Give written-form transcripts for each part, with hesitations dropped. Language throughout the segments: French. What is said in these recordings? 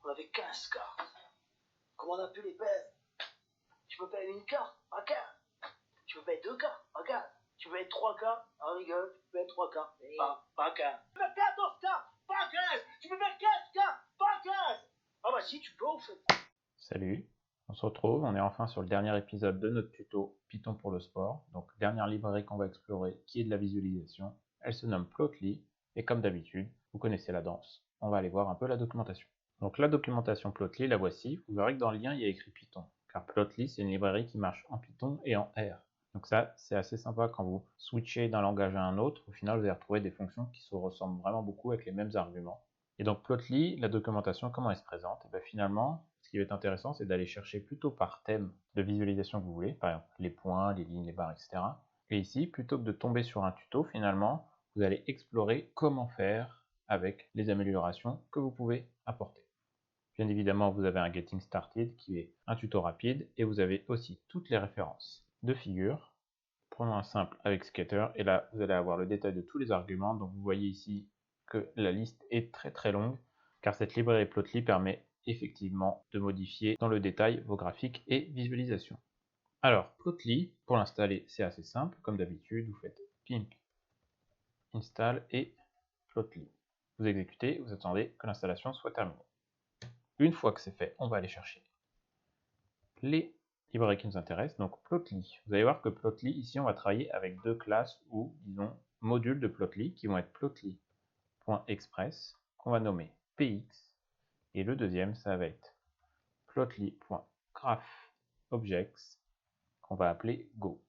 On avait 15 cartes. Comment on a pu les perdre? Tu peux perdre une carte, regarde. Tu peux perdre 2 cartes, regarde. Tu peux perdre 3 cartes, on rigole, tu peux perdre 3 cartes, pas 15. Tu peux perdre 14 cartes, pas 15. Tu peux perdre 15 cartes, pas 15. Ah bah si, tu peux au fait. Salut, on se retrouve, on est enfin sur le dernier épisode de notre tuto Python pour le sport. Donc dernière librairie qu'on va explorer qui est de la visualisation. Elle se nomme Plotly et comme d'habitude, vous connaissez la danse. On va aller voir un peu la documentation. Donc la documentation Plotly, la voici. Vous verrez que dans le lien, il y a écrit Python. Car Plotly, c'est une librairie qui marche en Python et en R. Donc ça, c'est assez sympa quand vous switchez d'un langage à un autre. Au final, vous allez retrouver des fonctions qui se ressemblent vraiment beaucoup avec les mêmes arguments. Et donc Plotly, la documentation, comment elle se présente? Et bien, finalement, ce qui va être intéressant, c'est d'aller chercher plutôt par thème de visualisation que vous voulez, par exemple les points, les lignes, les barres, etc. Et ici, plutôt que de tomber sur un tuto, finalement, vous allez explorer comment faire avec les améliorations que vous pouvez apporter. Bien évidemment, vous avez un Getting Started qui est un tuto rapide et vous avez aussi toutes les références de figures. Prenons un simple avec Scatter et là, vous allez avoir le détail de tous les arguments. Donc, vous voyez ici que la liste est très longue car cette librairie Plotly permet effectivement de modifier dans le détail vos graphiques et visualisations. Alors, Plotly, pour l'installer, c'est assez simple. Comme d'habitude, vous faites pimp install et Plotly. Vous exécutez, vous attendez que l'installation soit terminée. Une fois que c'est fait, on va aller chercher les librairies qui nous intéressent, donc Plotly. Vous allez voir que Plotly, ici, on va travailler avec deux classes ou, disons, modules de Plotly qui vont être plotly.express, qu'on va nommer px, et le deuxième, ça va être plotly.graphObjects, qu'on va appeler go.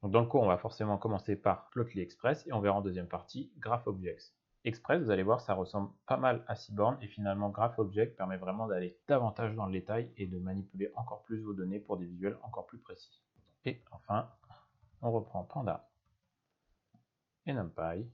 Donc dans le cours, on va forcément commencer par Plotly Express et on verra en deuxième partie GraphObjects. Express, vous allez voir, ça ressemble pas mal à Seaborn et finalement GraphObject permet vraiment d'aller davantage dans le détail et de manipuler encore plus vos données pour des visuels encore plus précis. Et enfin, on reprend Panda et NumPy.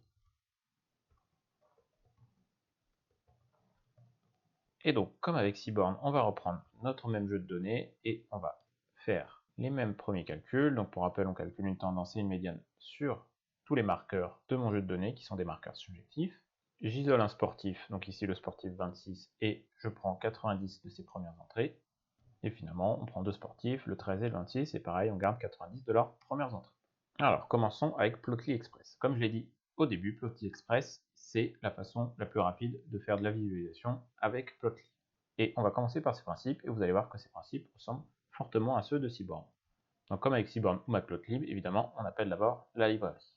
Et donc, comme avec Seaborn, on va reprendre notre même jeu de données et on va faire les mêmes premiers calculs. Donc pour rappel, on calcule une tendance et une médiane sur tous les marqueurs de mon jeu de données qui sont des marqueurs subjectifs. J'isole un sportif, donc ici le sportif 26, et je prends 90 de ses premières entrées. Et finalement, on prend deux sportifs, le 13 et le 26, et pareil, on garde 90 de leurs premières entrées. Alors, commençons avec Plotly Express. Comme je l'ai dit au début, Plotly Express, c'est la façon la plus rapide de faire de la visualisation avec Plotly. Et on va commencer par ces principes, et vous allez voir que ces principes ressemblent fortement à ceux de Seaborn. Donc comme avec Seaborn ou Matplotlib, évidemment, on appelle d'abord la librairie.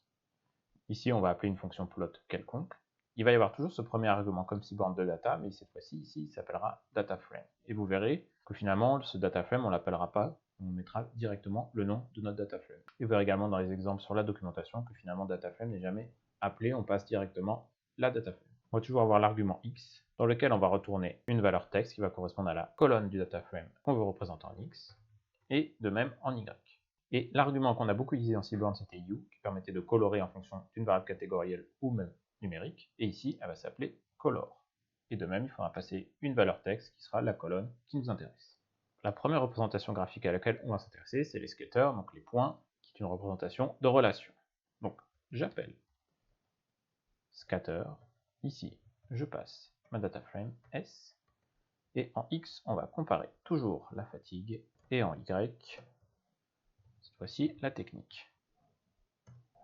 Ici, on va appeler une fonction plot quelconque. Il va y avoir toujours ce premier argument comme Seaborn de data, mais cette fois-ci, ici, il s'appellera dataframe. Et vous verrez que finalement, ce dataframe, on ne l'appellera pas, on mettra directement le nom de notre dataframe. Et vous verrez également dans les exemples sur la documentation que finalement, dataframe n'est jamais appelé, on passe directement la dataframe. On va toujours avoir l'argument x, dans lequel on va retourner une valeur texte qui va correspondre à la colonne du dataframe qu'on veut représenter en x, et de même en y. Et l'argument qu'on a beaucoup utilisé en Seaborn, c'était you, qui permettait de colorer en fonction d'une variable catégorielle ou même numérique. Et ici, elle va s'appeler color. Et de même, il faudra passer une valeur texte qui sera la colonne qui nous intéresse. La première représentation graphique à laquelle on va s'intéresser, c'est les scatters, donc les points, qui est une représentation de relation. Donc, j'appelle scatter. Ici, je passe ma dataframe S. Et en X, on va comparer toujours la fatigue. Et en Y, voici la technique.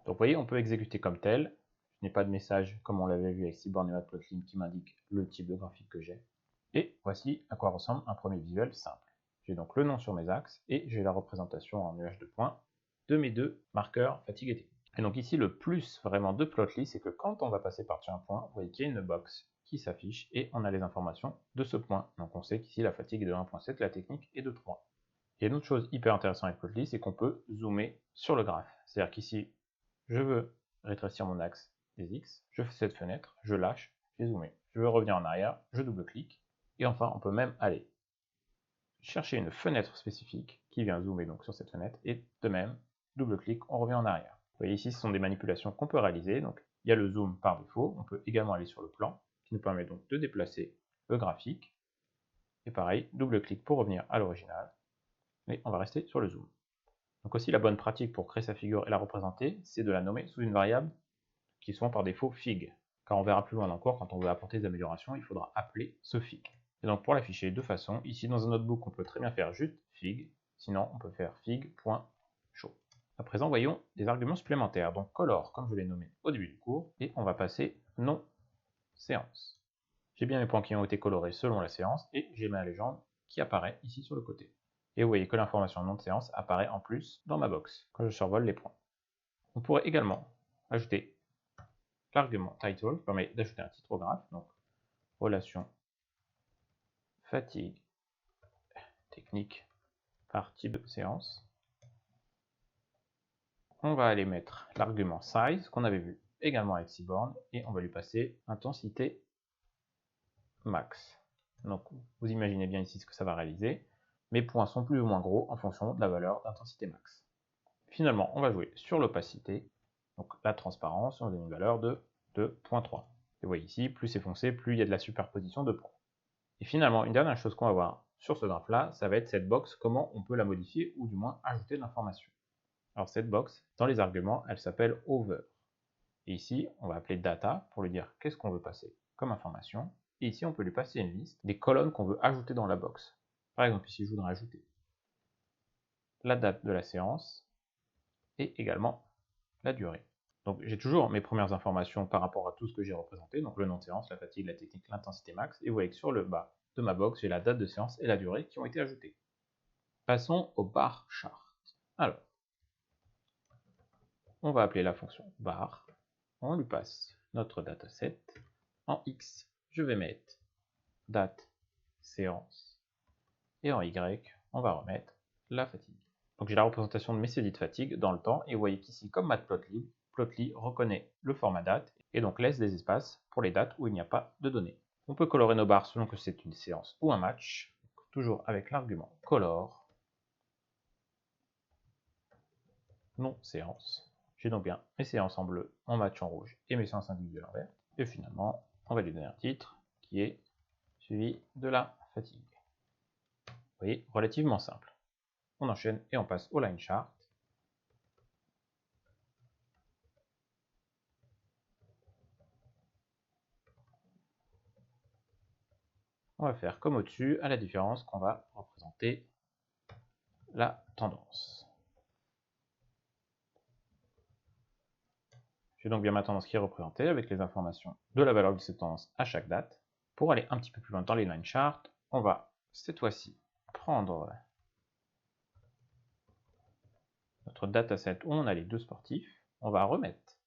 Donc vous voyez, on peut exécuter comme tel. Je n'ai pas de message comme on l'avait vu avec Seaborn et Matplotlib qui m'indique le type de graphique que j'ai. Et voici à quoi ressemble un premier visuel simple. J'ai donc le nom sur mes axes et j'ai la représentation en nuage de points de mes deux marqueurs fatigue et technique. Et donc ici, le plus vraiment de Plotly, c'est que quand on va passer par-dessus un point, vous voyez qu'il y a une box qui s'affiche et on a les informations de ce point. Donc on sait qu'ici la fatigue est de 1.7, la technique est de 3. Et une autre chose hyper intéressante avec Plotly, c'est qu'on peut zoomer sur le graphe. C'est-à-dire qu'ici, je veux rétrécir mon axe des X, je fais cette fenêtre, je lâche, j'ai zoomé. Je veux revenir en arrière, je double-clique. Et enfin, on peut même aller chercher une fenêtre spécifique qui vient zoomer donc sur cette fenêtre. Et de même, double-clic, on revient en arrière. Vous voyez ici, ce sont des manipulations qu'on peut réaliser. Donc, il y a le zoom par défaut. On peut également aller sur le plan, qui nous permet donc de déplacer le graphique. Et pareil, double-clic pour revenir à l'original. Et on va rester sur le zoom. Donc aussi la bonne pratique pour créer sa figure et la représenter, c'est de la nommer sous une variable qui est souvent par défaut fig. Car on verra plus loin dans le cours, quand on veut apporter des améliorations, il faudra appeler ce fig. Et donc pour l'afficher de façon, ici dans un notebook, on peut très bien faire juste fig, sinon on peut faire fig.show. À présent, voyons des arguments supplémentaires. Donc color, comme je l'ai nommé au début du cours, et on va passer nom séance. J'ai bien mes points qui ont été colorés selon la séance, et j'ai ma légende qui apparaît ici sur le côté. Et vous voyez que l'information nom de séance apparaît en plus dans ma box, quand je survole les points. On pourrait également ajouter l'argument title, qui permet d'ajouter un titre au graphe, donc relation fatigue technique par type de séance. On va aller mettre l'argument size qu'on avait vu également avec Seaborn et on va lui passer intensité max. Donc vous imaginez bien ici ce que ça va réaliser. Mes points sont plus ou moins gros en fonction de la valeur d'intensité max. Finalement, on va jouer sur l'opacité, donc la transparence, on donne une valeur de 2.3. Et vous voyez ici, plus c'est foncé, plus il y a de la superposition de points. Et finalement, une dernière chose qu'on va voir sur ce graphe-là, ça va être cette box, comment on peut la modifier ou du moins ajouter de l'information. Alors cette box, dans les arguments, elle s'appelle over. Et ici, on va appeler data pour lui dire qu'est-ce qu'on veut passer comme information. Et ici, on peut lui passer une liste des colonnes qu'on veut ajouter dans la box. Par exemple, ici, je voudrais ajouter la date de la séance et également la durée. Donc j'ai toujours mes premières informations par rapport à tout ce que j'ai représenté, donc le nom de séance, la fatigue, la technique, l'intensité max, et vous voyez que sur le bas de ma box, j'ai la date de séance et la durée qui ont été ajoutées. Passons au bar chart. Alors, on va appeler la fonction bar, on lui passe notre dataset, en X, je vais mettre date, séance, et en Y, on va remettre la fatigue. Donc j'ai la représentation de mes saisies de fatigue dans le temps, et vous voyez qu'ici, comme Matplotlib, Plotly reconnaît le format date, et donc laisse des espaces pour les dates où il n'y a pas de données. On peut colorer nos barres selon que c'est une séance ou un match, toujours avec l'argument color, non séance. J'ai donc bien mes séances en bleu, en match en rouge, et mes séances individuelles en vert. Et finalement, on va lui donner un titre qui est suivi de la fatigue. Vous voyez, relativement simple. On enchaîne et on passe au line chart. On va faire comme au-dessus, à la différence qu'on va représenter la tendance. J'ai donc bien ma tendance qui est représentée avec les informations de la valeur de cette tendance à chaque date. Pour aller un petit peu plus loin dans les line charts, on va cette fois-ci prendre notre dataset où on a les deux sportifs. On va remettre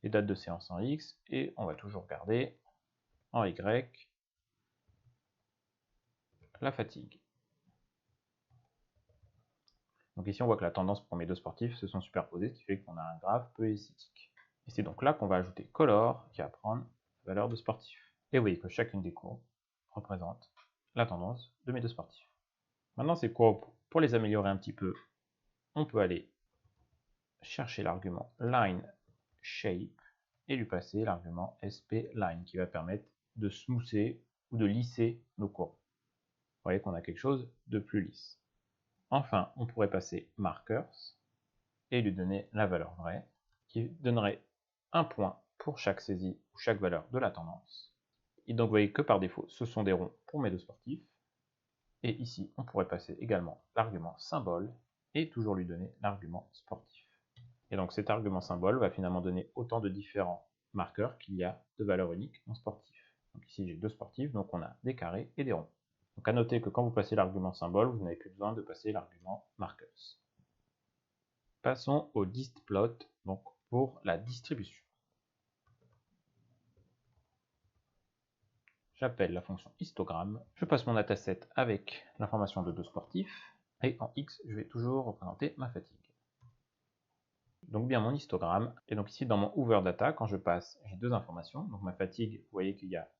les dates de séance en X et on va toujours garder en Y la fatigue. Donc ici on voit que la tendance pour mes deux sportifs se sont superposées, ce qui fait qu'on a un graphe peu esthétique. Et c'est donc là qu'on va ajouter color qui va prendre la valeur de sportif. Et vous voyez que chacune des courbes représente la tendance de mes deux sportifs. Maintenant ces courbes, pour les améliorer un petit peu, on peut aller chercher l'argument line shape et lui passer l'argument spLine qui va permettre de smoother ou de lisser nos courbes. Vous voyez qu'on a quelque chose de plus lisse. Enfin, on pourrait passer markers et lui donner la valeur vraie qui donnerait un point pour chaque saisie ou chaque valeur de la tendance. Et donc vous voyez que par défaut, ce sont des ronds pour mes deux sportifs. Et ici, on pourrait passer également l'argument symbole et toujours lui donner l'argument sportif. Et donc cet argument symbole va finalement donner autant de différents marqueurs qu'il y a de valeurs uniques non sportifs. Donc ici j'ai deux sportifs, donc on a des carrés et des ronds. Donc à noter que quand vous passez l'argument symbole, vous n'avez plus besoin de passer l'argument markers. Passons au distplot, donc pour la distribution. J'appelle la fonction histogramme, je passe mon dataset avec l'information de deux sportifs, et en X, je vais toujours représenter ma fatigue. Donc bien mon histogramme, et donc ici dans mon over data, quand je passe, j'ai deux informations, donc ma fatigue, vous voyez qu'il y a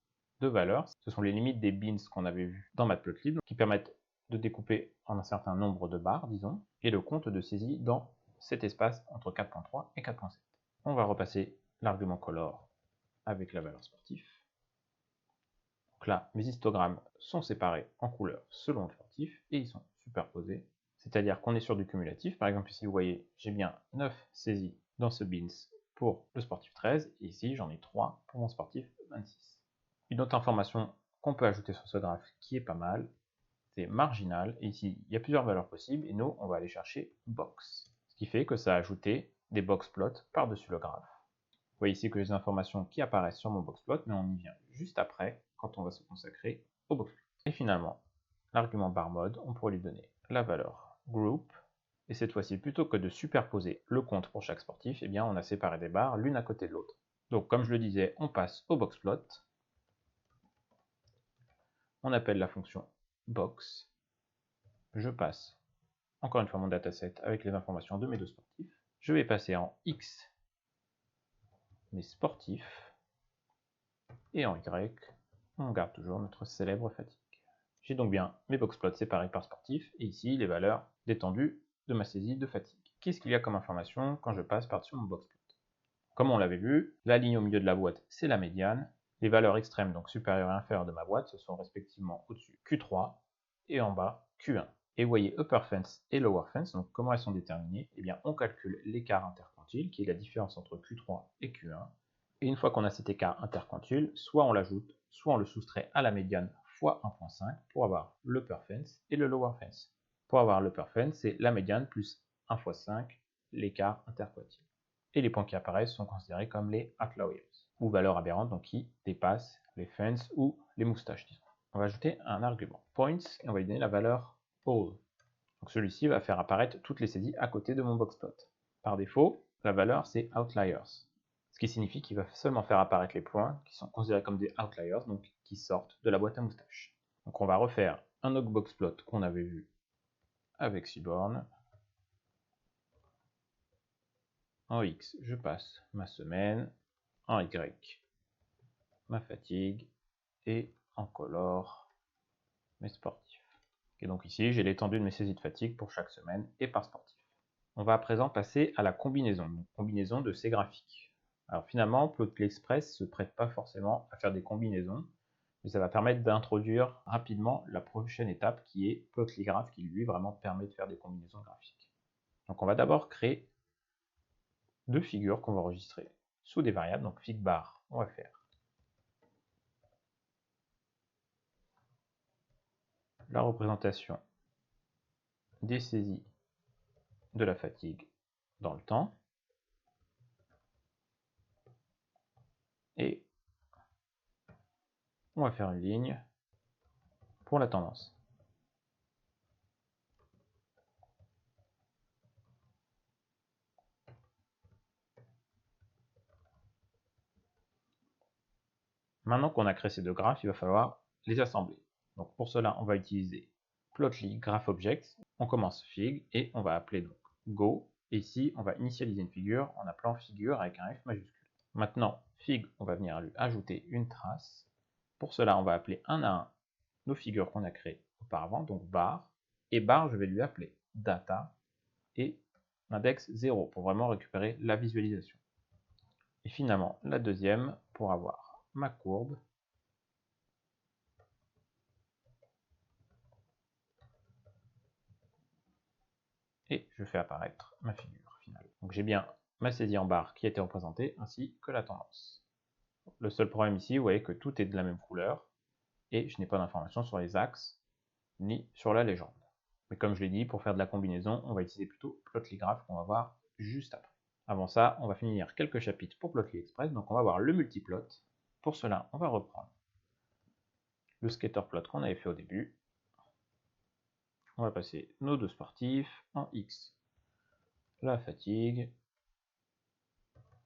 deux valeurs, ce sont les limites des bins qu'on avait vu dans Matplotlib, qui permettent de découper en un certain nombre de barres, disons, et le compte de saisie dans cet espace entre 4.3 et 4.7. On va repasser l'argument color avec la valeur sportif. Donc là, mes histogrammes sont séparés en couleurs selon le sportif, et ils sont superposés. C'est-à-dire qu'on est sur du cumulatif. Par exemple, ici, vous voyez, j'ai bien 9 saisies dans ce bins pour le sportif 13, et ici, j'en ai 3 pour mon sportif 26. Une autre information qu'on peut ajouter sur ce graphe qui est pas mal, c'est marginal. Et ici, il y a plusieurs valeurs possibles et nous, on va aller chercher box. Ce qui fait que ça a ajouté des box plots par-dessus le graphe. Vous voyez ici que les informations qui apparaissent sur mon box plot, mais on y vient juste après quand on va se consacrer au box plot. Et finalement, l'argument barMod, on pourrait lui donner la valeur group. Et cette fois-ci, plutôt que de superposer le compte pour chaque sportif, eh bien, on a séparé des barres l'une à côté de l'autre. Donc, comme je le disais, on passe au box plot. On appelle la fonction box. Je passe encore une fois mon dataset avec les informations de mes deux sportifs. Je vais passer en X mes sportifs et en Y, on garde toujours notre célèbre fatigue. J'ai donc bien mes boxplots séparés par sportif et ici les valeurs d'étendue de ma saisie de fatigue. Qu'est-ce qu'il y a comme information quand je passe par-dessus mon boxplot? Comme on l'avait vu, la ligne au milieu de la boîte, c'est la médiane. Les valeurs extrêmes, donc supérieures et inférieures de ma boîte, ce sont respectivement au-dessus Q3 et en bas Q1. Et vous voyez upper fence et lower fence, donc comment elles sont déterminées? Eh bien, on calcule l'écart interquantile, qui est la différence entre Q3 et Q1. Et une fois qu'on a cet écart interquantile, soit on l'ajoute, soit on le soustrait à la médiane fois 1.5 pour avoir l'upper fence et le lower fence. Pour avoir l'upper fence, c'est la médiane plus 1 fois 5, l'écart interquantile. Et les points qui apparaissent sont considérés comme les outliers, ou valeurs aberrantes, donc qui dépassent les fence ou les moustaches, disons. On va ajouter un argument points et on va lui donner la valeur all. Donc celui-ci va faire apparaître toutes les saisies à côté de mon boxplot. Par défaut, la valeur c'est outliers, ce qui signifie qu'il va seulement faire apparaître les points qui sont considérés comme des outliers, donc qui sortent de la boîte à moustaches. Donc on va refaire un autre boxplot qu'on avait vu avec Seaborn. En X, je passe ma semaine, en Y, ma fatigue, et en color, mes sportifs. Et donc ici, j'ai l'étendue de mes saisies de fatigue pour chaque semaine et par sportif. On va à présent passer à la combinaison, donc combinaison de ces graphiques. Alors finalement, Plotly Express ne se prête pas forcément à faire des combinaisons, mais ça va permettre d'introduire rapidement la prochaine étape qui est Plotly Graph, qui lui vraiment permet de faire des combinaisons graphiques. Donc on va d'abord créer deux figures qu'on va enregistrer sous des variables, donc figbar, on va faire la représentation des saisies de la fatigue dans le temps, et on va faire une ligne pour la tendance. Maintenant qu'on a créé ces deux graphes, il va falloir les assembler. Donc pour cela, on va utiliser Plotly Graph Objects. On commence Fig et on va appeler donc Go. Et ici, on va initialiser une figure en appelant figure avec un F majuscule. Maintenant, Fig, on va venir lui ajouter une trace. Pour cela, on va appeler un à un nos figures qu'on a créées auparavant, donc bar. Et bar, je vais lui appeler data et index 0 pour vraiment récupérer la visualisation. Et finalement, la deuxième pour avoir ma courbe, et je fais apparaître ma figure finale. Donc j'ai bien ma saisie en barre qui a été représentée, ainsi que la tendance. Le seul problème ici, vous voyez que tout est de la même couleur, et je n'ai pas d'informations sur les axes, ni sur la légende. Mais comme je l'ai dit, pour faire de la combinaison, on va utiliser plutôt Plotly Graph qu'on va voir juste après. Avant ça, on va finir quelques chapitres pour Plotly Express, donc on va voir le multiplot. Pour cela, on va reprendre le scatterplot qu'on avait fait au début. On va passer nos deux sportifs en X, la fatigue,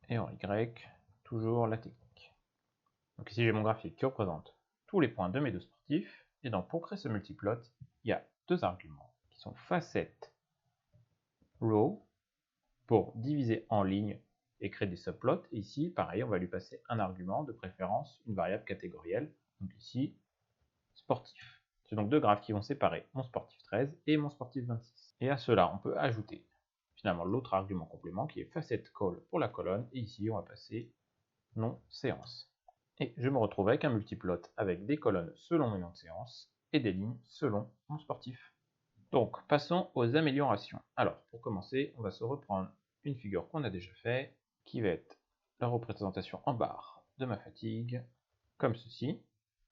et en Y, toujours la technique. Donc ici j'ai mon graphique qui représente tous les points de mes deux sportifs, et donc pour créer ce multiplot, il y a deux arguments qui sont facet row pour diviser en lignes et créer des subplots. Et ici, pareil, on va lui passer un argument, de préférence une variable catégorielle, donc ici sportif. C'est donc deux graphes qui vont séparer mon sportif 13 et mon sportif 26. Et à cela, on peut ajouter finalement l'autre argument complément qui est facet call pour la colonne, et ici on va passer nom séance. Et je me retrouve avec un multiplot avec des colonnes selon mes noms de séance et des lignes selon mon sportif. Donc passons aux améliorations. Alors pour commencer, on va se reprendre une figure qu'on a déjà fait, qui va être la représentation en barre de ma fatigue, comme ceci.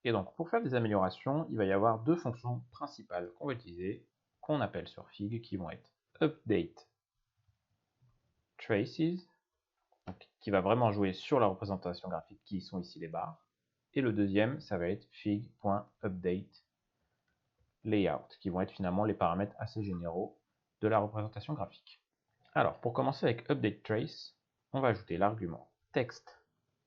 Et donc, pour faire des améliorations, il va y avoir deux fonctions principales qu'on va utiliser, qu'on appelle sur Fig, qui vont être update traces, donc, qui va vraiment jouer sur la représentation graphique qui sont ici les barres. Et le deuxième, ça va être fig.update layout, qui vont être finalement les paramètres assez généraux de la représentation graphique. Alors, pour commencer avec update trace, on va ajouter l'argument text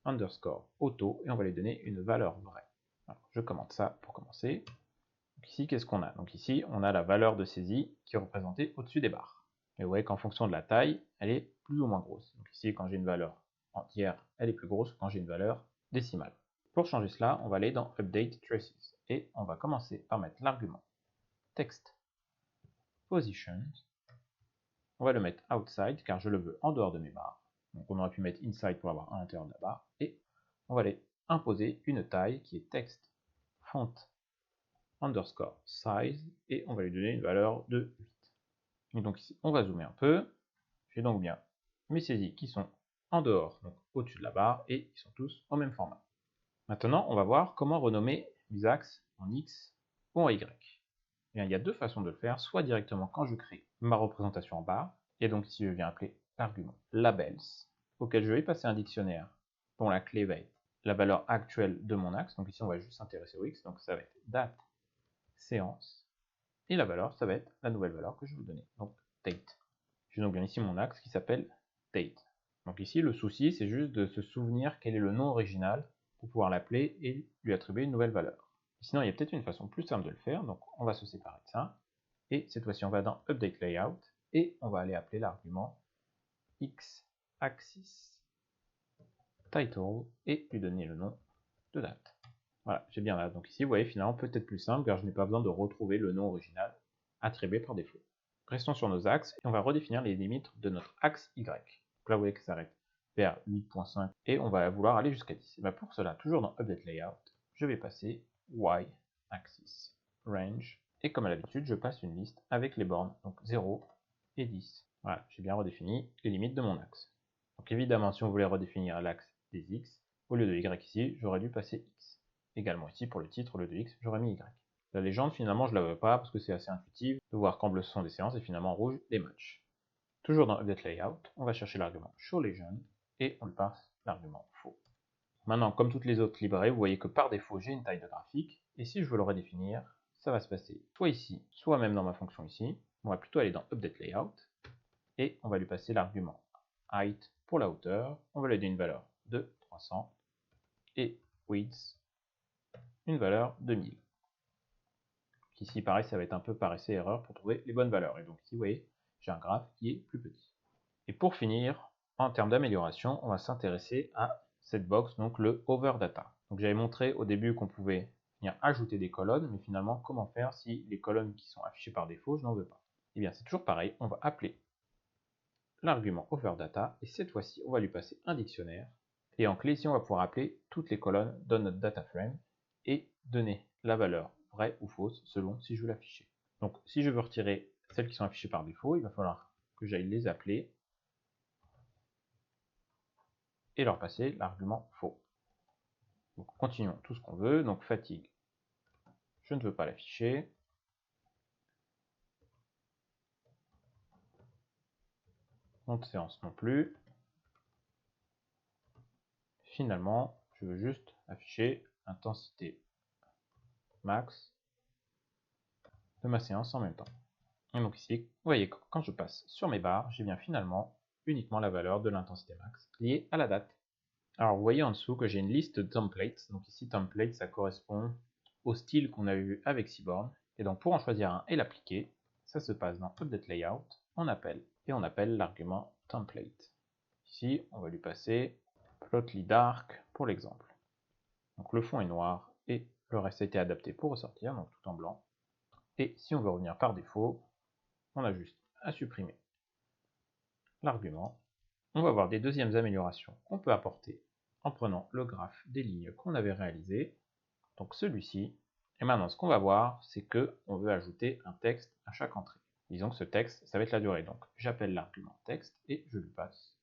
underscore auto et on va lui donner une valeur vraie. Alors, je commente ça pour commencer. Donc ici, qu'est-ce qu'on a? Donc ici, on a la valeur de saisie qui est représentée au-dessus des barres. Et vous voyez qu'en fonction de la taille, elle est plus ou moins grosse. Donc ici, quand j'ai une valeur entière, elle est plus grosse que quand j'ai une valeur décimale. Pour changer cela, on va aller dans Update Traces et on va commencer par mettre l'argument text position. On va le mettre outside car je le veux en dehors de mes barres. Donc on aurait pu mettre inside pour avoir à l'intérieur de la barre. Et on va aller imposer une taille qui est text font underscore size et on va lui donner une valeur de 8. Et donc ici, on va zoomer un peu. J'ai donc bien mes saisies qui sont en dehors, donc au-dessus de la barre, et ils sont tous au même format. Maintenant, on va voir comment renommer les axes en X ou en Y. Bien, il y a deux façons de le faire, soit directement quand je crée ma représentation en barre, et donc ici je viens appeler l'argument labels, auquel je vais passer un dictionnaire dont la clé va être la valeur actuelle de mon axe, donc ici on va juste s'intéresser au X, donc ça va être date, séance, et la valeur, ça va être la nouvelle valeur que je vais vous donner, donc date. J'ai donc bien ici mon axe qui s'appelle date. Donc ici, le souci, c'est juste de se souvenir quel est le nom original pour pouvoir l'appeler et lui attribuer une nouvelle valeur. Sinon, il y a peut-être une façon plus simple de le faire, donc on va se séparer de ça. Et cette fois-ci, on va dans Update Layout et on va aller appeler l'argument x-axis title et lui donner le nom de date. Voilà, j'ai bien là. Donc ici, vous voyez, finalement, peut-être plus simple car je n'ai pas besoin de retrouver le nom original attribué par défaut. Restons sur nos axes et on va redéfinir les limites de notre axe Y. Donc là, vous voyez que ça s'arrête vers 8.5 et on va vouloir aller jusqu'à 10. Et bien pour cela, toujours dans Update Layout, je vais passer Y-axis range et comme à l'habitude, je passe une liste avec les bornes, donc 0 et 10. Voilà, j'ai bien redéfini les limites de mon axe. Donc évidemment, si on voulait redéfinir l'axe des X, au lieu de Y ici, j'aurais dû passer X. Également ici, pour le titre, au lieu de X, j'aurais mis Y. La légende, finalement, je ne la veux pas parce que c'est assez intuitif de voir qu'en bleu ce sont des séances et finalement en rouge des matchs. Toujours dans Update Layout, on va chercher l'argument ShowLegend et on lui passe l'argument faux. Maintenant, comme toutes les autres librairies, vous voyez que par défaut j'ai une taille de graphique et si je veux le redéfinir, ça va se passer soit ici, soit même dans ma fonction ici. On va plutôt aller dans Update Layout et on va lui passer l'argument height pour la hauteur. On va lui donner une valeur de 300 et width une valeur de 1000. Ici, pareil, ça va être un peu par essai-erreur pour trouver les bonnes valeurs. Et donc ici, vous voyez, j'ai un graphe qui est plus petit. Et pour finir, en termes d'amélioration, on va s'intéresser à cette box, donc le over data. Donc j'avais montré au début qu'on pouvait venir ajouter des colonnes, mais finalement, comment faire si les colonnes qui sont affichées par défaut, je n'en veux pas? Eh bien, c'est toujours pareil, on va appeler l'argument over data, et cette fois-ci, on va lui passer un dictionnaire. Et en clé, ici, on va pouvoir appeler toutes les colonnes dans notre data frame et donner la valeur vraie ou fausse selon si je veux l'afficher. Donc si je veux retirer celles qui sont affichées par défaut, il va falloir que j'aille les appeler et leur passer l'argument faux. Donc continuons tout ce qu'on veut. Donc fatigue, je ne veux pas l'afficher. Nom de séance non plus. Finalement, je veux juste afficher intensité max de ma séance en même temps. Et donc ici, vous voyez que quand je passe sur mes barres, j'ai bien finalement uniquement la valeur de l'intensité max liée à la date. Alors vous voyez en dessous que j'ai une liste de templates. Donc ici template, ça correspond au style qu'on a eu avec Seaborn. Et donc pour en choisir un et l'appliquer, ça se passe dans Update Layout, on appelle l'argument template. Ici, on va lui passer Plotly Dark pour l'exemple. Donc le fond est noir et le reste a été adapté pour ressortir, donc tout en blanc. Et si on veut revenir par défaut, on a juste à supprimer l'argument. On va voir des deuxièmes améliorations qu'on peut apporter en prenant le graphe des lignes qu'on avait réalisé, donc celui-ci. Et maintenant, ce qu'on va voir, c'est que on veut ajouter un texte à chaque entrée. Disons que ce texte, ça va être la durée. Donc j'appelle l'argument texte et je lui passe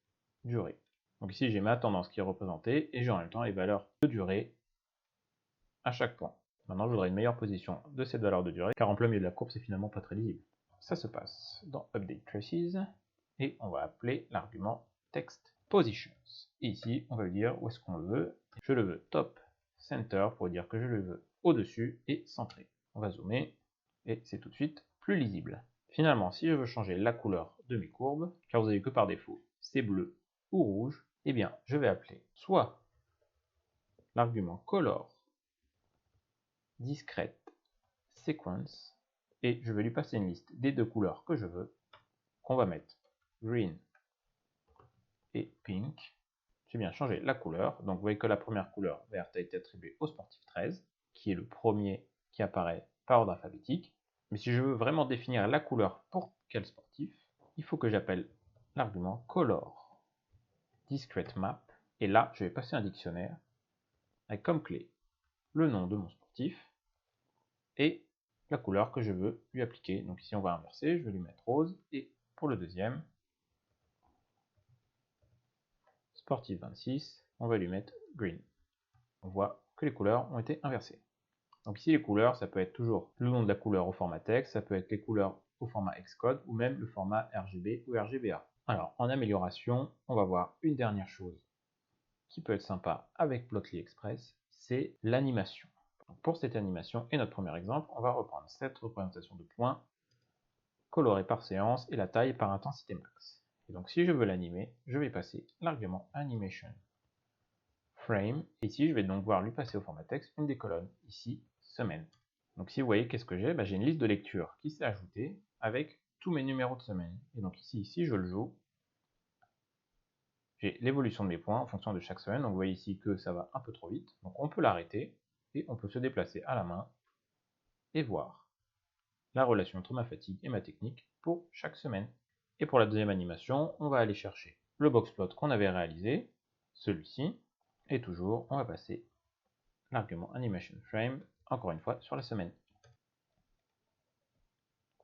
durée. Donc ici, j'ai ma tendance qui est représentée et j'ai en même temps les valeurs de durée à chaque point. Maintenant, je voudrais une meilleure position de cette valeur de durée, car en plein milieu de la courbe, c'est finalement pas très lisible. Ça se passe dans Update Traces, et on va appeler l'argument text positions. Et ici, on va lui dire où est-ce qu'on le veut. Je le veux top center pour dire que je le veux au-dessus et centré. On va zoomer, et c'est tout de suite plus lisible. Finalement, si je veux changer la couleur de mes courbes, car vous avez vu que par défaut, c'est bleu ou rouge, eh bien, je vais appeler soit l'argument color discrete sequence, et je vais lui passer une liste des deux couleurs que je veux, qu'on va mettre green et pink. J'ai bien changé la couleur, donc vous voyez que la première couleur verte a été attribuée au sportif 13, qui est le premier qui apparaît par ordre alphabétique. Mais si je veux vraiment définir la couleur pour quel sportif, il faut que j'appelle l'argument color discrete map, et là je vais passer un dictionnaire avec comme clé le nom de mon sportif et la couleur que je veux lui appliquer. Donc ici on va inverser, je vais lui mettre rose, et pour le deuxième, sportif 26, on va lui mettre green. On voit que les couleurs ont été inversées. Donc ici les couleurs, ça peut être toujours le nom de la couleur au format texte, ça peut être les couleurs au format Xcode ou même le format RGB ou RGBA. Alors en amélioration, on va voir une dernière chose qui peut être sympa avec Plotly Express, c'est l'animation. Pour cette animation et notre premier exemple, on va reprendre cette représentation de points colorée par séance et la taille par intensité max. Et donc si je veux l'animer, je vais passer l'argument animation frame. Ici, je vais donc voir lui passer au format texte une des colonnes, ici, semaine. Donc si vous voyez, qu'est-ce que j'ai? J'ai une liste de lecture qui s'est ajoutée avec tous mes numéros de semaine. Et donc ici, si je le joue, j'ai l'évolution de mes points en fonction de chaque semaine. Donc vous voyez ici que ça va un peu trop vite. Donc on peut l'arrêter et on peut se déplacer à la main et voir la relation entre ma fatigue et ma technique pour chaque semaine. Et pour la deuxième animation, on va aller chercher le boxplot qu'on avait réalisé, celui-ci, et toujours on va passer l'argument animation frame, encore une fois, sur la semaine.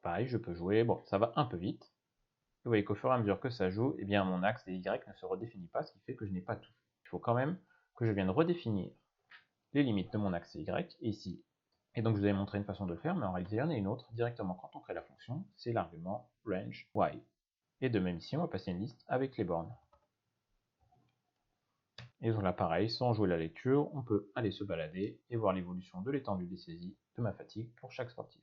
Pareil, je peux jouer, bon, ça va un peu vite. Vous voyez qu'au fur et à mesure que ça joue, eh bien, mon axe des Y ne se redéfinit pas, ce qui fait que je n'ai pas tout. Il faut quand même que je vienne redéfinir les limites de mon axe Y ici. Et donc, je vous avais montré une façon de le faire, mais en réalité, il y en a une autre. Directement, quand on crée la fonction, c'est l'argument range Y. Et de même ici, on va passer une liste avec les bornes. Et donc là, pareil, sans jouer la lecture, on peut aller se balader et voir l'évolution de l'étendue des saisies de ma fatigue pour chaque sportif.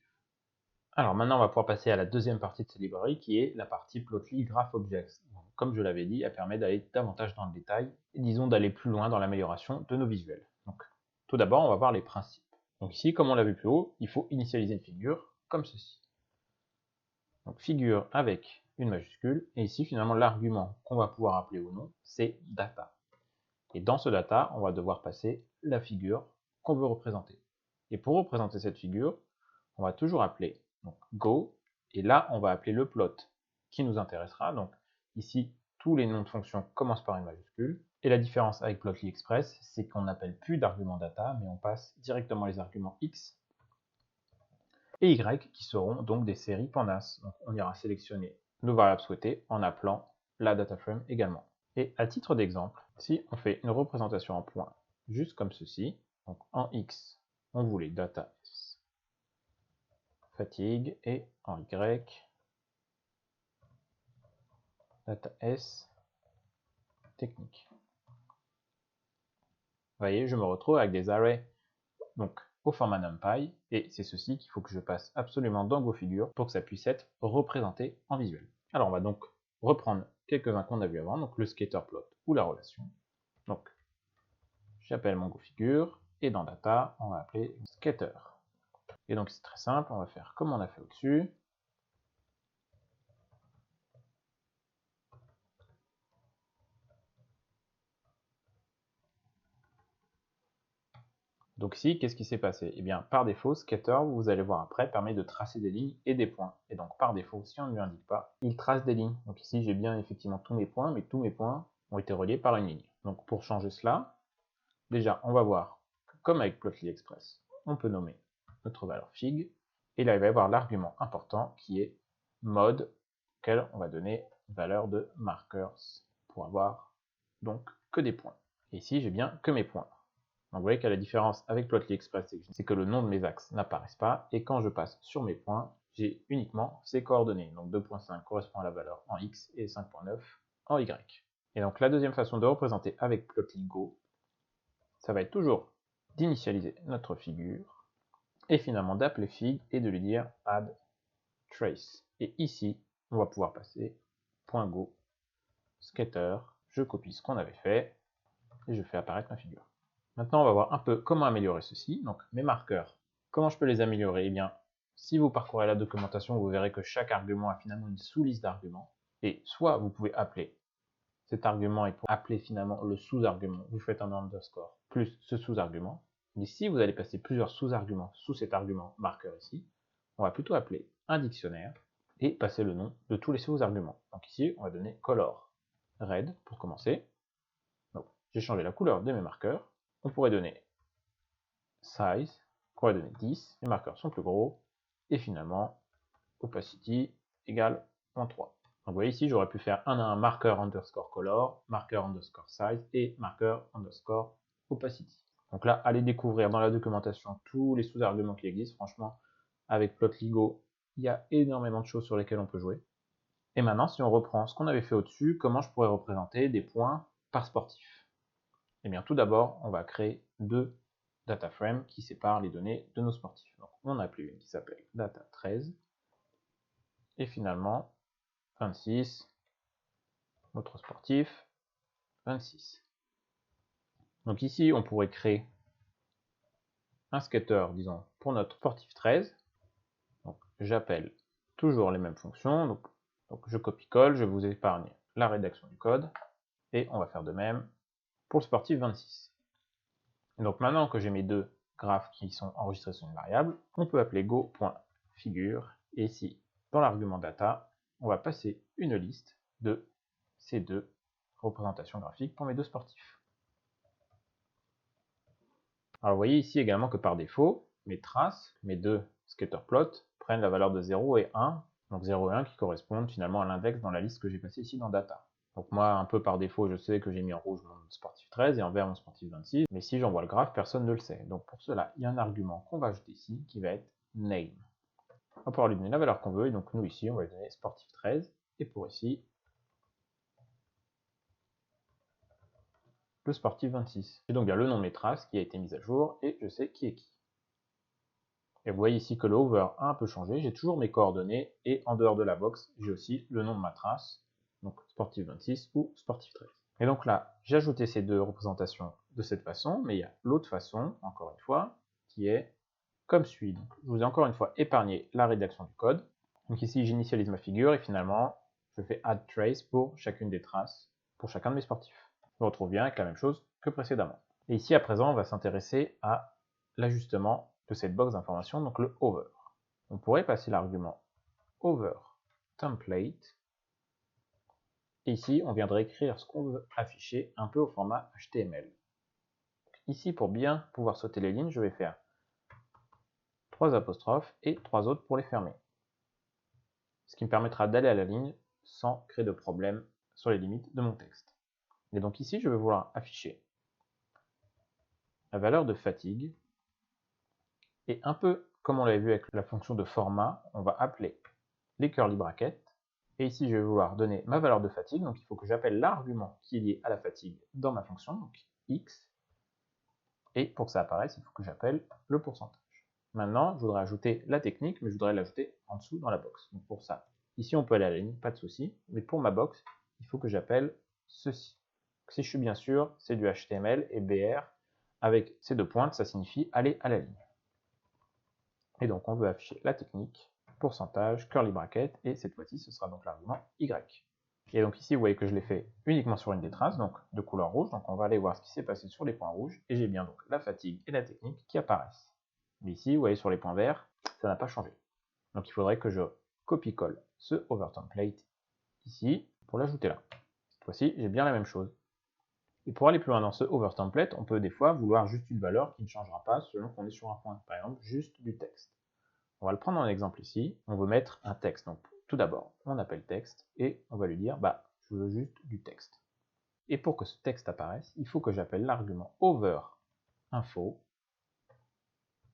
Alors maintenant, on va pouvoir passer à la deuxième partie de cette librairie qui est la partie Plotly Graph Objects. Donc, comme je l'avais dit, elle permet d'aller davantage dans le détail et disons d'aller plus loin dans l'amélioration de nos visuels. Donc, tout d'abord, on va voir les principes. Donc ici, comme on l'a vu plus haut, il faut initialiser une figure comme ceci. Donc figure avec une majuscule, et ici finalement l'argument qu'on va pouvoir appeler au nom, c'est data. Et dans ce data, on va devoir passer la figure qu'on veut représenter. Et pour représenter cette figure, on va toujours appeler donc go, et là on va appeler le plot qui nous intéressera. Donc ici, tous les noms de fonctions commencent par une majuscule. Et la différence avec Plotly Express, c'est qu'on n'appelle plus d'arguments data, mais on passe directement les arguments x et y qui seront donc des séries pandas. Donc on ira sélectionner nos variables souhaitées en appelant la dataframe également. Et à titre d'exemple, si on fait une représentation en points juste comme ceci, donc en x, on voulait data s fatigue, et en y, data s technique. Vous voyez, je me retrouve avec des arrays donc au format NumPy, et c'est ceci qu'il faut que je passe absolument dans GoFigure pour que ça puisse être représenté en visuel. Alors on va donc reprendre quelques-uns qu'on a vu avant, donc le scatter plot ou la relation. Donc j'appelle mon GoFigure, et dans data, on va appeler scatter. Et donc c'est très simple, on va faire comme on a fait au-dessus. Donc ici, qu'est-ce qui s'est passé? Eh bien, par défaut, Scatter, vous allez voir après, permet de tracer des lignes et des points. Et donc, par défaut, si on ne lui indique pas, il trace des lignes. Donc ici, j'ai bien effectivement tous mes points, mais tous mes points ont été reliés par une ligne. Donc pour changer cela, déjà, on va voir que comme avec Plotly Express, on peut nommer notre valeur fig. Et là, il va y avoir l'argument important qui est mode, auquel on va donner une valeur de markers pour avoir donc que des points. Et ici, j'ai bien que mes points. Donc vous voyez que la différence avec Plotly Express, c'est que le nom de mes axes n'apparaissent pas, et quand je passe sur mes points, j'ai uniquement ces coordonnées. Donc 2.5 correspond à la valeur en X et 5.9 en Y. Et donc la deuxième façon de représenter avec Plotly Go, ça va être toujours d'initialiser notre figure, et finalement d'appeler fig et de lui dire add trace. Et ici, on va pouvoir passer .go, scatter, je copie ce qu'on avait fait, et je fais apparaître ma figure. Maintenant, on va voir un peu comment améliorer ceci. Donc, mes marqueurs, comment je peux les améliorer? Eh bien, si vous parcourez la documentation, vous verrez que chaque argument a finalement une sous-liste d'arguments. Et soit vous pouvez appeler cet argument, et pour appeler finalement le sous-argument, vous faites un underscore plus ce sous-argument. Mais si vous allez passer plusieurs sous-arguments sous cet argument marqueur ici, on va plutôt appeler un dictionnaire et passer le nom de tous les sous-arguments. Donc ici, on va donner color red pour commencer. Donc, j'ai changé la couleur de mes marqueurs. On pourrait donner size, on pourrait donner 10, les marqueurs sont plus gros, et finalement, opacity égale 0.3. Donc vous voyez ici, j'aurais pu faire un à un marqueur underscore color, marqueur underscore size, et marqueur underscore opacity. Donc là, allez découvrir dans la documentation tous les sous-arguments qui existent. Franchement, avec Plotly Go, il y a énormément de choses sur lesquelles on peut jouer. Et maintenant, si on reprend ce qu'on avait fait au-dessus, comment je pourrais représenter des points par sportif? Eh bien, tout d'abord, on va créer deux data frames qui séparent les données de nos sportifs. Donc, on a appelé une qui s'appelle data 13 et finalement 26, notre sportif 26. Donc ici, on pourrait créer un scatter, disons, pour notre sportif 13. Donc, j'appelle toujours les mêmes fonctions. Donc je copie-colle, je vous épargne la rédaction du code et on va faire de même pour le sportif 26. Et donc maintenant que j'ai mes deux graphes qui sont enregistrés sur une variable, on peut appeler go.figure, et ici, dans l'argument data, on va passer une liste de ces deux représentations graphiques pour mes deux sportifs. Alors vous voyez ici également que par défaut, mes traces, mes deux scatterplots, prennent la valeur de 0 et 1, donc 0 et 1 qui correspondent finalement à l'index dans la liste que j'ai passée ici dans data. Donc moi, un peu par défaut, je sais que j'ai mis en rouge mon sportif 13 et en vert mon sportif 26, mais si j'envoie le graphe, personne ne le sait. Donc pour cela, il y a un argument qu'on va ajouter ici qui va être name. On va pouvoir lui donner la valeur qu'on veut, et donc nous ici, on va lui donner sportif 13, et pour ici, le sportif 26. Et donc bien le nom de mes traces qui a été mis à jour, et je sais qui est qui. Et vous voyez ici que le hover a un peu changé, j'ai toujours mes coordonnées, et en dehors de la box, j'ai aussi le nom de ma trace, donc sportif 26 ou sportif 13. Et donc là, j'ai ajouté ces deux représentations de cette façon, mais il y a l'autre façon, encore une fois, qui est comme suit. Donc, je vous ai encore une fois épargné la rédaction du code. Donc ici, j'initialise ma figure et finalement, je fais add trace pour chacune des traces, pour chacun de mes sportifs. Je me retrouve bien avec la même chose que précédemment. Et ici, à présent, on va s'intéresser à l'ajustement de cette box d'information, donc le over. On pourrait passer l'argument over template. Et ici, on viendrait écrire ce qu'on veut afficher un peu au format HTML. Ici, pour bien pouvoir sauter les lignes, je vais faire 3 apostrophes et 3 autres pour les fermer. Ce qui me permettra d'aller à la ligne sans créer de problème sur les limites de mon texte. Et donc ici, je vais vouloir afficher la valeur de fatigue. Et un peu comme on l'avait vu avec la fonction de format, on va appeler les curly brackets. Et ici, je vais vouloir donner ma valeur de fatigue. Donc il faut que j'appelle l'argument qui est lié à la fatigue dans ma fonction, donc x. Et pour que ça apparaisse, il faut que j'appelle le pourcentage. Maintenant, je voudrais ajouter la technique, mais je voudrais l'ajouter en dessous dans la box. Donc pour ça, ici on peut aller à la ligne, pas de souci. Mais pour ma box, il faut que j'appelle ceci. Donc, si je suis bien sûr, c'est du HTML et BR. Avec ces deux pointes, ça signifie aller à la ligne. Et donc on veut afficher la technique, pourcentage, curly bracket, et cette fois-ci, ce sera donc l'argument Y. Et donc ici, vous voyez que je l'ai fait uniquement sur une des traces, donc de couleur rouge. Donc on va aller voir ce qui s'est passé sur les points rouges, et j'ai bien donc la fatigue et la technique qui apparaissent. Mais ici, vous voyez sur les points verts, ça n'a pas changé. Donc il faudrait que je copie-colle ce over template ici pour l'ajouter là. Cette fois-ci, j'ai bien la même chose. Et pour aller plus loin dans ce over template, on peut des fois vouloir juste une valeur qui ne changera pas selon qu'on est sur un point. Par exemple, juste du texte. On va le prendre en exemple ici. On veut mettre un texte. Donc tout d'abord, on appelle texte et on va lui dire, je veux juste du texte. Et pour que ce texte apparaisse, il faut que j'appelle l'argument over info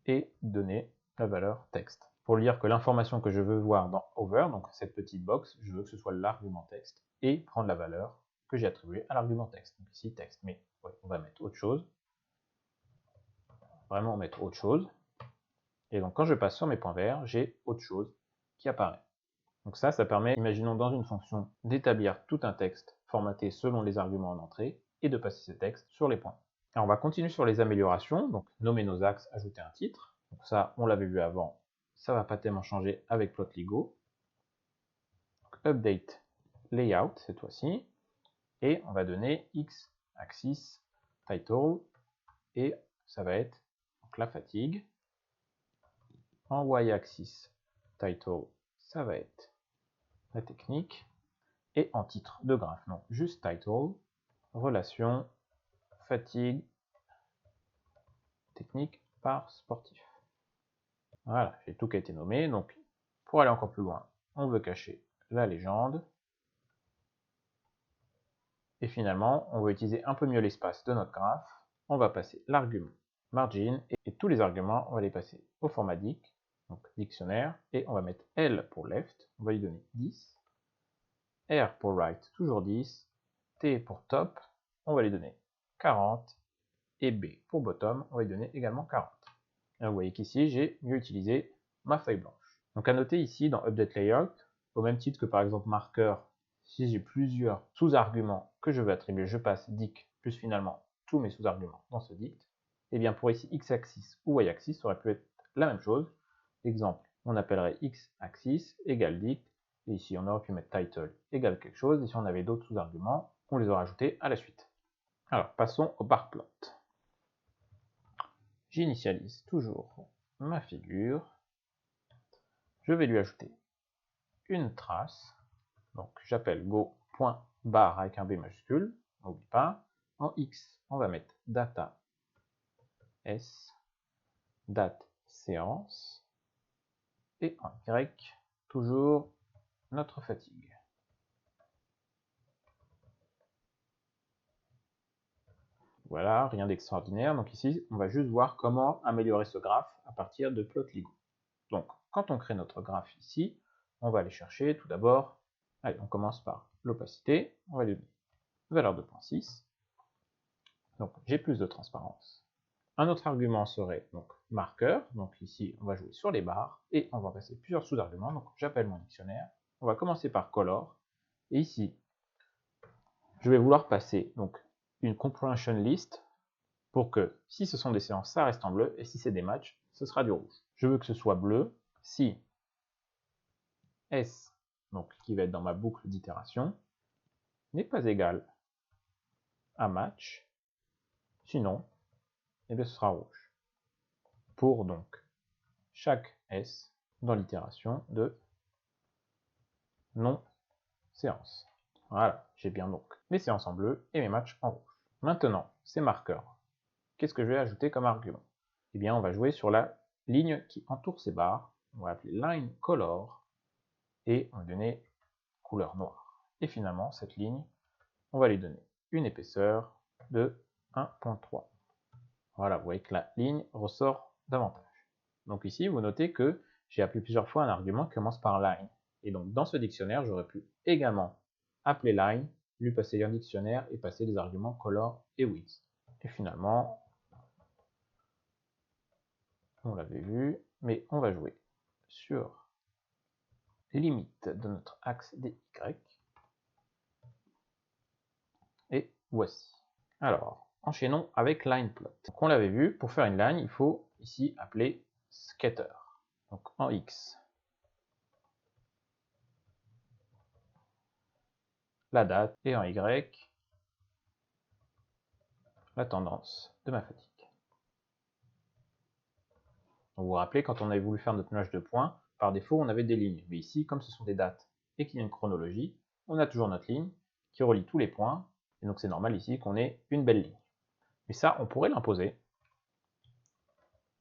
et donner la valeur texte. Pour lire que l'information que je veux voir dans over, donc cette petite box, je veux que ce soit l'argument texte et prendre la valeur que j'ai attribuée à l'argument texte. Donc ici texte, mais ouais, on va mettre autre chose. Vraiment mettre autre chose. Et donc quand je passe sur mes points verts, j'ai autre chose qui apparaît. Donc ça permet, imaginons dans une fonction, d'établir tout un texte formaté selon les arguments en entrée et de passer ces textes sur les points. Alors on va continuer sur les améliorations, donc nommer nos axes, ajouter un titre. Donc ça, on l'avait vu avant, ça va pas tellement changer avec Plotly-Go. Update layout cette fois-ci, et on va donner x axis title, et ça va être donc, la fatigue. En y axis title, ça va être la technique, et en titre de graphe, non, juste title, relation, fatigue, technique par sportif. Voilà, j'ai tout qui a été nommé. Donc, pour aller encore plus loin, on veut cacher la légende. Et finalement, on va utiliser un peu mieux l'espace de notre graphe. On va passer l'argument margin, et tous les arguments, on va les passer au format dic, donc dictionnaire, et on va mettre L pour left, on va lui donner 10, R pour right, toujours 10, T pour top, on va lui donner 40, et B pour bottom, on va lui donner également 40. Et vous voyez qu'ici, j'ai mieux utilisé ma feuille blanche. Donc à noter ici dans Update Layout, au même titre que par exemple marqueur, si j'ai plusieurs sous-arguments que je veux attribuer, je passe dict plus finalement tous mes sous-arguments dans ce dict. Et bien pour ici x-axis ou y-axis, ça aurait pu être la même chose. Exemple, on appellerait x-axis égale dict, et ici on aurait pu mettre title égale quelque chose, et si on avait d'autres sous-arguments, on les aurait ajoutés à la suite. Alors passons au bar plot. J'initialise toujours ma figure. Je vais lui ajouter une trace. Donc j'appelle go.bar avec un B majuscule, n'oublie pas. En X, on va mettre data S, date séance. Et en Y, toujours notre fatigue. Voilà, rien d'extraordinaire. Donc ici, on va juste voir comment améliorer ce graphe à partir de Plotly-Go. Donc, quand on crée notre graphe ici, on va aller chercher tout d'abord, allez, on commence par l'opacité, on va lui donner valeur 2.6. Donc, j'ai plus de transparence. Un autre argument serait donc marqueur. Donc ici, on va jouer sur les barres et on va passer plusieurs sous-arguments. Donc, j'appelle mon dictionnaire. On va commencer par color. Et ici, je vais vouloir passer donc une comprehension list pour que si ce sont des séances, ça reste en bleu, et si c'est des matchs, ce sera du rouge. Je veux que ce soit bleu si S, donc qui va être dans ma boucle d'itération, n'est pas égal à match, sinon, eh bien, ce sera rouge. Pour donc chaque S dans l'itération de non séance. Voilà, j'ai bien donc mes séances en bleu et mes matchs en rouge. Maintenant, ces marqueurs, qu'est-ce que je vais ajouter comme argument? Eh bien, on va jouer sur la ligne qui entoure ces barres. On va appeler line color et on va donner couleur noire. Et finalement, cette ligne, on va lui donner une épaisseur de 1.3. Voilà, vous voyez que la ligne ressort davantage. Donc ici, vous notez que j'ai appelé plusieurs fois un argument qui commence par line. Et donc dans ce dictionnaire, j'aurais pu également appeler line, lui passer un dictionnaire et passer les arguments color et width. Et finalement, on l'avait vu, mais on va jouer sur limite de notre axe DY. Et voici. Alors, enchaînons avec line plot. Donc on l'avait vu, pour faire une line, il faut ici appeler scatter. Donc en X, la date, et en Y, la tendance de ma fatigue. Donc vous vous rappelez, quand on avait voulu faire notre nuage de points, par défaut on avait des lignes. Mais ici, comme ce sont des dates et qu'il y a une chronologie, on a toujours notre ligne qui relie tous les points. Et donc c'est normal ici qu'on ait une belle ligne. Mais ça, on pourrait l'imposer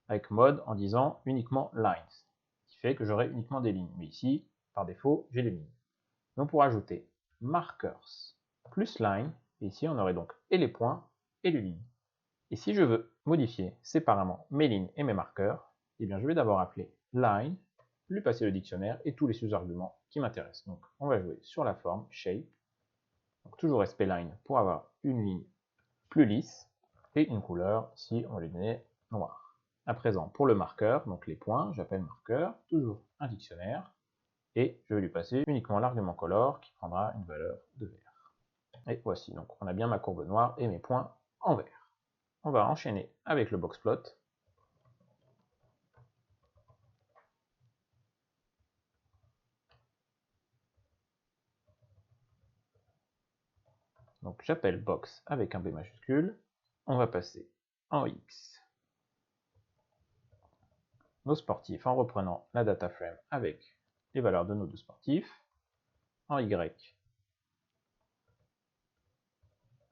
avec mode en disant uniquement lines, qui fait que j'aurai uniquement des lignes. Mais ici, par défaut, j'ai les lignes. Donc pour ajouter markers plus line, et ici on aurait donc et les points et les lignes. Et si je veux modifier séparément mes lignes et mes marqueurs, eh bien je vais d'abord appeler line, lui passer le dictionnaire et tous les sous-arguments qui m'intéressent. Donc on va jouer sur la forme shape, donc toujours respect line pour avoir une ligne plus lisse et une couleur si on va lui donner noir. À présent pour le marqueur, donc les points, j'appelle marqueur, toujours un dictionnaire, et je vais lui passer uniquement l'argument color qui prendra une valeur de vert. Et voici, donc on a bien ma courbe noire et mes points en vert. On va enchaîner avec le boxplot. Donc j'appelle box avec un B majuscule. On va passer en X nos sportifs en reprenant la data frame avec les valeurs de nos deux sportifs. En Y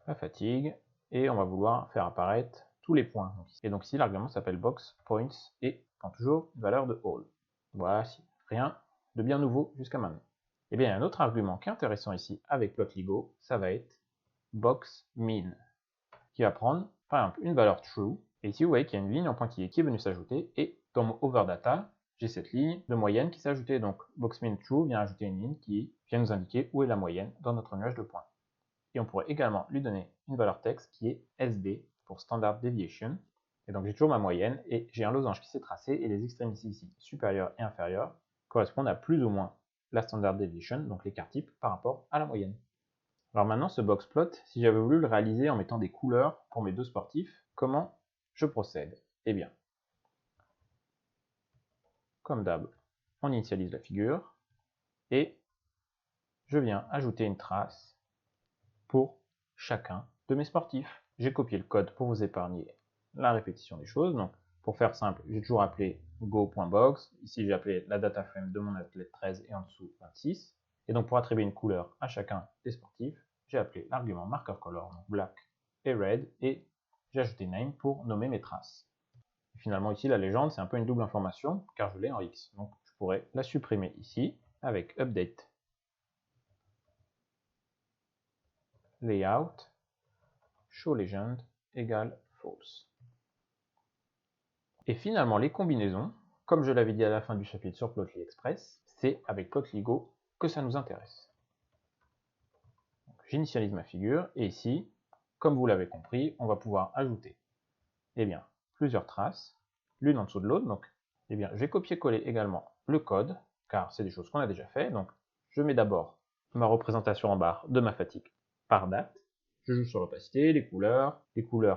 la fatigue. Et on va vouloir faire apparaître tous les points. Et donc ici l'argument s'appelle box points et prend toujours une valeur de all. Voici, rien de bien nouveau jusqu'à maintenant. Et bien il y a un autre argument qui est intéressant ici avec plotligo, ça va être box mean, qui va prendre par exemple une valeur true. Et ici vous voyez qu'il y a une ligne en pointillé qui est venue s'ajouter, et dans mon overdata, j'ai cette ligne de moyenne qui s'est ajoutée. Donc box mean true vient ajouter une ligne qui vient nous indiquer où est la moyenne dans notre nuage de points. Et on pourrait également lui donner une valeur texte qui est SD pour Standard Deviation. Et donc j'ai toujours ma moyenne et j'ai un losange qui s'est tracé et les extrémités ici, supérieures et inférieures, correspondent à plus ou moins la Standard Deviation, donc l'écart type par rapport à la moyenne. Alors maintenant ce boxplot, si j'avais voulu le réaliser en mettant des couleurs pour mes deux sportifs, comment je procède? Eh bien, comme d'hab, on initialise la figure et je viens ajouter une trace pour chacun de mes sportifs. J'ai copié le code pour vous épargner la répétition des choses. Donc, pour faire simple, j'ai toujours appelé go.box. Ici, j'ai appelé la data frame de mon athlète 13 et en dessous 26. Et donc, pour attribuer une couleur à chacun des sportifs, j'ai appelé l'argument marker color, donc black et red, et j'ai ajouté name pour nommer mes traces. Et finalement, ici, la légende, c'est un peu une double information, car je l'ai en X. Donc, je pourrais la supprimer ici avec update layout show legend égale false. Et finalement, les combinaisons, comme je l'avais dit à la fin du chapitre sur Plotly Express, c'est avec Plotly-Go que ça nous intéresse. J'initialise ma figure, et ici, comme vous l'avez compris, on va pouvoir ajouter plusieurs traces, l'une en dessous de l'autre. Donc, j'ai copié-collé également le code, car c'est des choses qu'on a déjà fait. Donc, je mets d'abord ma représentation en barre de ma fatigue par date. Je joue sur l'opacité, les couleurs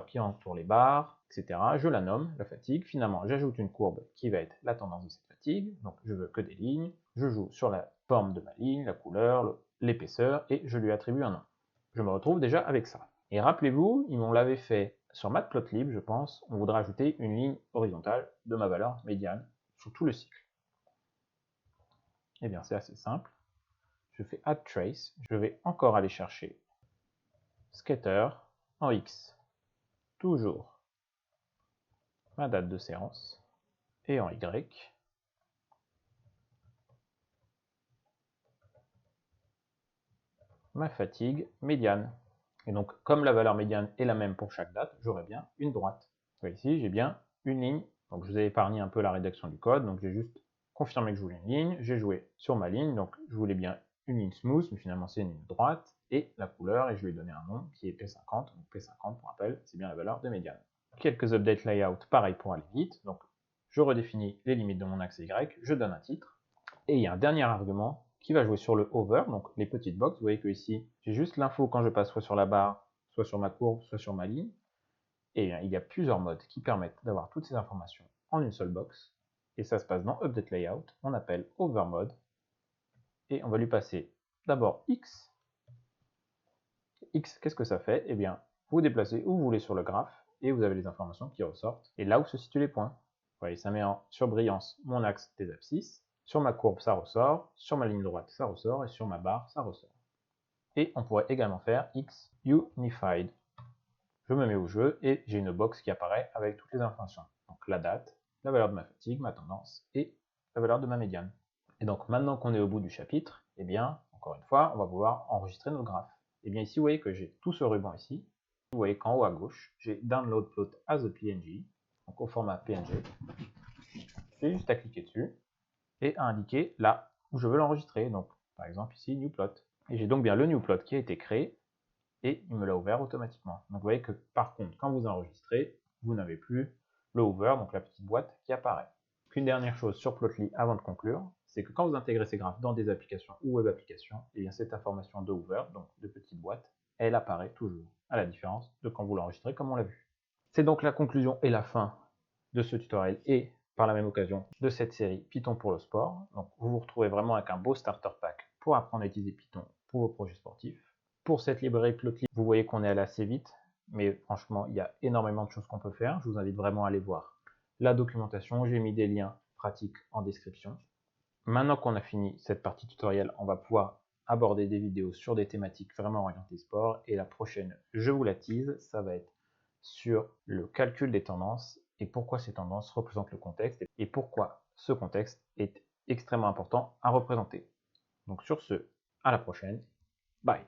qui entourent les barres, etc. Je la nomme, la fatigue. Finalement, j'ajoute une courbe qui va être la tendance de cette fatigue. Donc, je veux que des lignes. Je joue sur la forme de ma ligne, la couleur, l'épaisseur, et je lui attribue un nom. Je me retrouve déjà avec ça. Et rappelez-vous, ils m'ont l'avait fait sur Matplotlib, je pense. On voudrait ajouter une ligne horizontale de ma valeur médiane sur tout le cycle. Eh bien, c'est assez simple. Je fais add trace. Je vais encore aller chercher scatter en X, toujours ma date de séance, et en Y, ma fatigue médiane. Et donc, comme la valeur médiane est la même pour chaque date, j'aurai bien une droite. Ici, j'ai bien une ligne. Donc, je vous ai épargné un peu la rédaction du code. Donc, j'ai juste confirmé que je voulais une ligne. J'ai joué sur ma ligne. Donc, je voulais bien une ligne smooth, mais finalement, c'est une ligne droite. Et la couleur, et je lui ai donné un nom qui est P50. Donc, P50, pour rappel, c'est bien la valeur de médiane. Quelques updates layout, pareil pour aller vite. Donc, je redéfinis les limites de mon axe Y. Je donne un titre. Et il y a un dernier argument qui va jouer sur le hover, donc les petites boxes. Vous voyez que ici, j'ai juste l'info quand je passe soit sur la barre, soit sur ma courbe, soit sur ma ligne. Et il y a plusieurs modes qui permettent d'avoir toutes ces informations en une seule box. Et ça se passe dans Update Layout. On appelle Over Mode. Et on va lui passer d'abord X. X, qu'est-ce que ça fait? Eh bien, vous déplacez où vous voulez sur le graphe et vous avez les informations qui ressortent. Et là où se situent les points. Vous voyez, ça met en surbrillance mon axe des abscisses. Sur ma courbe, ça ressort. Sur ma ligne droite, ça ressort. Et sur ma barre, ça ressort. Et on pourrait également faire X Unified. Je me mets au jeu et j'ai une box qui apparaît avec toutes les informations. Donc la date, la valeur de ma fatigue, ma tendance et la valeur de ma médiane. Et donc maintenant qu'on est au bout du chapitre, eh bien, encore une fois, on va vouloir enregistrer notre graphe. Et bien ici, vous voyez que j'ai tout ce ruban ici vous voyez qu'en haut à gauche, j'ai Download Plot as a PNG, donc au format PNG. J'ai juste à cliquer dessus et à indiquer là où je veux l'enregistrer. Donc, par exemple, ici, New Plot. Et j'ai donc bien le New Plot qui a été créé et il me l'a ouvert automatiquement. Donc, vous voyez que par contre, quand vous enregistrez, vous n'avez plus le Hover, donc la petite boîte qui apparaît. Une dernière chose sur Plotly avant de conclure, c'est que quand vous intégrez ces graphes dans des applications ou web applications, et bien cette information de Hover, donc de petite boîte, elle apparaît toujours, à la différence de quand vous l'enregistrez comme on l'a vu. C'est donc la conclusion et la fin de ce tutoriel et par la même occasion de cette série Python pour le sport. Donc vous vous retrouvez vraiment avec un beau starter pack pour apprendre à utiliser Python pour vos projets sportifs. Pour cette librairie Plotly, vous voyez qu'on est allé assez vite, mais franchement, il y a énormément de choses qu'on peut faire. Je vous invite vraiment à aller voir la documentation. J'ai mis des liens pratiques en description. Maintenant qu'on a fini cette partie tutoriel, on va pouvoir aborder des vidéos sur des thématiques vraiment orientées sport. Et la prochaine, je vous la tease, ça va être sur le calcul des tendances et pourquoi ces tendances représentent le contexte et pourquoi ce contexte est extrêmement important à représenter. Donc sur ce, à la prochaine. Bye.